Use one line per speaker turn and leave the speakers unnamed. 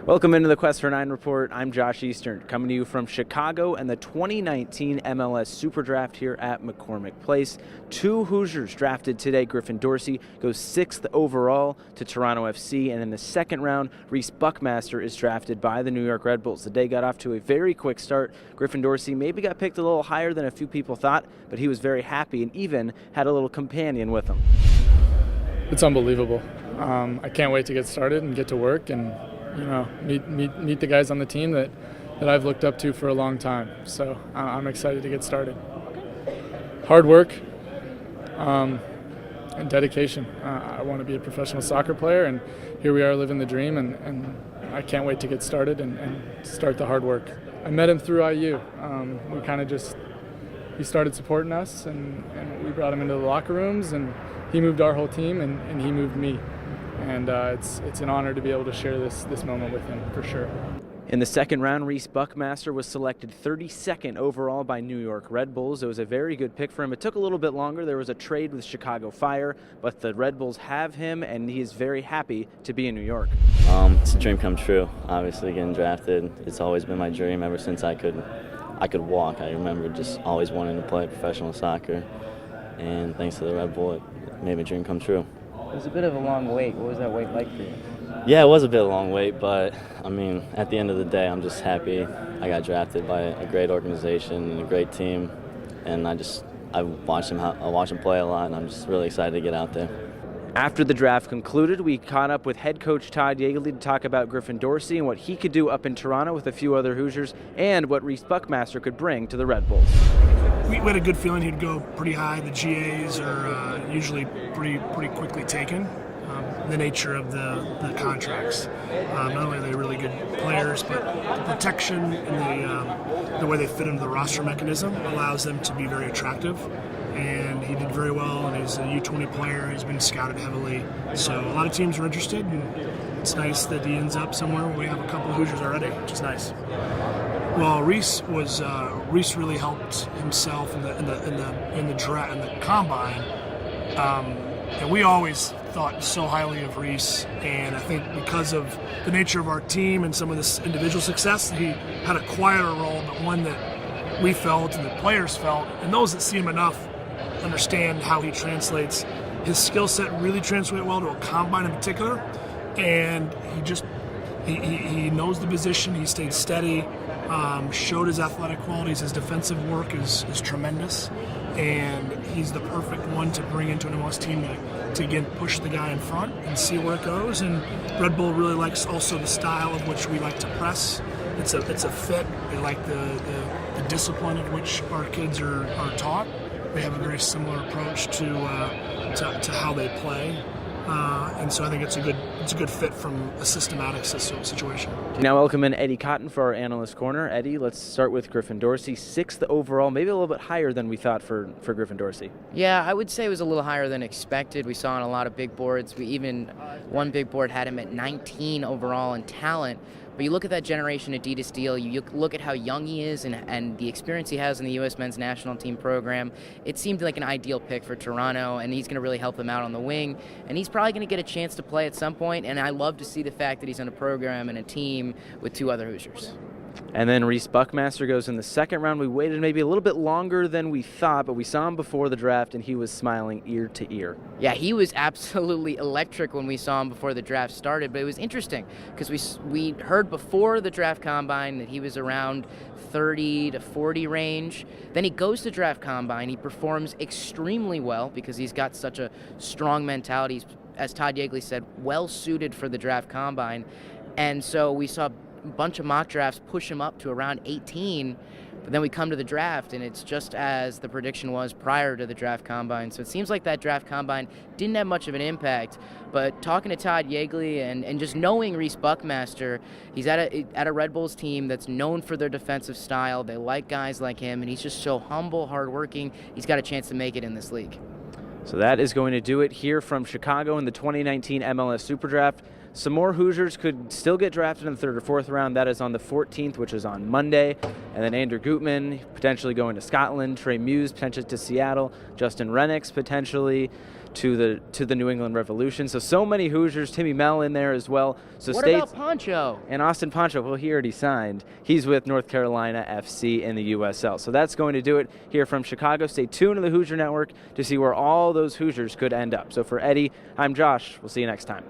Welcome into the Quest for 9 Report. I'm Josh Eastern, coming to you from Chicago and the 2019 MLS SuperDraft here at McCormick Place. Two Hoosiers drafted today. Griffin Dorsey goes 6th overall to Toronto FC, and in the second round, Rece Buckmaster is drafted by the New York Red Bulls. The day got off to a very quick start. Griffin Dorsey maybe got picked a little higher than a few people thought, but he was very happy and even had a little companion with him.
It's unbelievable. I can't wait to get started and get to work and meet the guys on the team that I've looked up to for a long time. So I'm excited to get started. Hard work and dedication. I want to be a professional soccer player, and here we are living the dream, and I can't wait to get started and start the hard work. I met him through IU. He started supporting us, and we brought him into the locker rooms, and he moved our whole team, and he moved me. And it's an honor to be able to share this moment with him, for sure.
In the second round, Rece Buckmaster was selected 32nd overall by New York Red Bulls. It was a very good pick for him. It took a little bit longer. There was a trade with Chicago Fire, but the Red Bulls have him, and he is very happy to be in New York.
It's a dream come true. Obviously, getting drafted, it's always been my dream ever since I could walk. I remember just always wanting to play professional soccer, and thanks to the Red Bull, it made my dream come true.
It was a bit of a long wait. What was that wait like for you?
Yeah, it was a bit of a long wait, but I mean, at the end of the day, I'm just happy I got drafted by a great organization and a great team, and I watched him play a lot, and I'm just really excited to get out there.
After the draft concluded, we caught up with head coach Todd Yeagley to talk about Griffin Dorsey and what he could do up in Toronto with a few other Hoosiers, and what Rece Buckmaster could bring to the Red Bulls.
We had a good feeling he'd go pretty high. The GAs are usually pretty quickly taken. The nature of the contracts. Not only are they really good players, but the protection and the way they fit into the roster mechanism allows them to be very attractive. And he did very well, and he's a U20 player. He's been scouted heavily. So a lot of teams are interested, and it's nice that he ends up somewhere where we have a couple of Hoosiers already, which is nice. Well, Rece really helped himself in the draft and the combine. And we always thought so highly of Rece, and I think because of the nature of our team and some of this individual success, he had a quieter role, but one that we felt and the players felt, and those that see him enough understand how he translates. His skill set really translates well to a combine in particular, and he knows the position. He stayed steady, showed his athletic qualities. His defensive work is tremendous, and he's the perfect one to bring into an MLS team to again push the guy in front and see where it goes. And Red Bull really likes also the style of which we like to press. It's a fit. They like the discipline at which our kids are taught. They have a very similar approach to how they play. And so I think it's a good fit from a systematic situation.
Now welcome in Eddie Cotton for our Analyst Corner. Eddie, let's start with Griffin Dorsey, 6th overall, maybe a little bit higher than we thought for Griffin Dorsey.
Yeah, I would say it was a little higher than expected. We saw on a lot of big boards. One big board had him at 19 overall in talent. But you look at that generation Adidas deal, you look at how young he is and the experience he has in the U.S. men's national team program, it seemed like an ideal pick for Toronto, and he's going to really help them out on the wing. And he's probably going to get a chance to play at some point, and I love to see the fact that he's on a program and a team with two other Hoosiers.
And then Rece Buckmaster goes in the second round. We waited maybe a little bit longer than we thought, but we saw him before the draft, and he was smiling ear to ear.
Yeah, he was absolutely electric when we saw him before the draft started, but it was interesting because we heard before the draft combine that he was around 30 to 40 range. Then he goes to draft combine. He performs extremely well because he's got such a strong mentality. He's, as Todd Yeagley said, well suited for the draft combine. And so we saw a bunch of mock drafts push him up to around 18, but then we come to the draft and it's just as the prediction was prior to the draft combine. So it seems like that draft combine didn't have much of an impact, but talking to Todd Yeagley and just knowing Rece Buckmaster, he's at a Red Bulls team that's known for their defensive style. They like guys like him, and he's just so humble, hardworking. He's got a chance to make it in this league.
So that is going to do it here from Chicago in the 2019 MLS SuperDraft. some more Hoosiers could still get drafted in the 3rd or 4th round. That is on the 14th, which is on Monday. And then Andrew Gutman potentially going to Scotland, Trey Muse potentially to Seattle, Justin Rennicks potentially to the New England Revolution. So many Hoosiers. Timmy Mell in there as well. So
what about Poncho?
And Austin Poncho, well, he already signed. He's with North Carolina FC in the USL. So that's going to do it here from Chicago. Stay tuned to the Hoosier Network to see where all those Hoosiers could end up. So for Eddie, I'm Josh. We'll see you next time.